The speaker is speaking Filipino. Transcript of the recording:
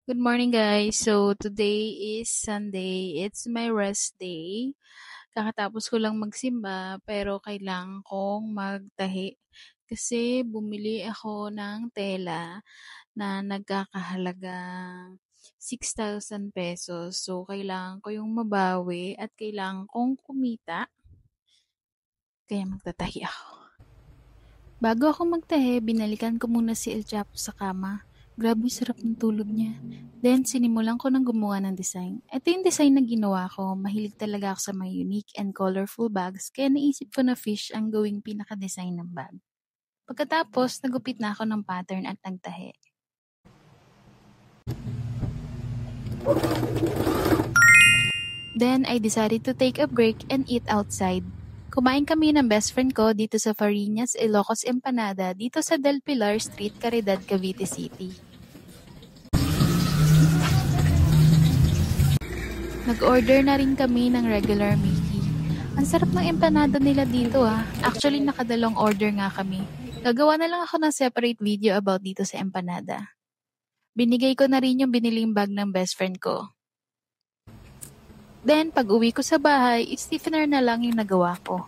Good morning, guys. So, today is Sunday. It's my rest day. Kakatapos ko lang magsimba, pero kailangan kong magtahi. Kasi bumili ako ng tela na nagkakahalagang 6,000 pesos. So, kailangan ko yung mabawi at kailangan kong kumita. Kaya magtatahi ako. Bago ako magtahi, binalikan ko muna si El Chapo sa kama. Grabe sarap ng tulog niya. Then, sinimulan ko ng gumawa ng design. Ito yung design na ginawa ko. Mahilig talaga ako sa mga unique and colorful bags, kaya naisip ko na fish ang gawing pinaka-design ng bag. Pagkatapos, nagupit na ako ng pattern at nagtahi. Then, I decided to take a break and eat outside. Kumain kami ng best friend ko dito sa Farinas Ilocos Empanada dito sa Del Pilar Street, Caridad, Cavite City. Nag-order na rin kami ng regular Mickey. Ang sarap ng empanada nila dito ah. Actually, nakadalong order nga kami. Gagawa na lang ako ng separate video about dito sa empanada. Binigay ko na rin yung biniling bag ng best friend ko. Then, pag uwi ko sa bahay, stiffener na lang yung nagawa ko.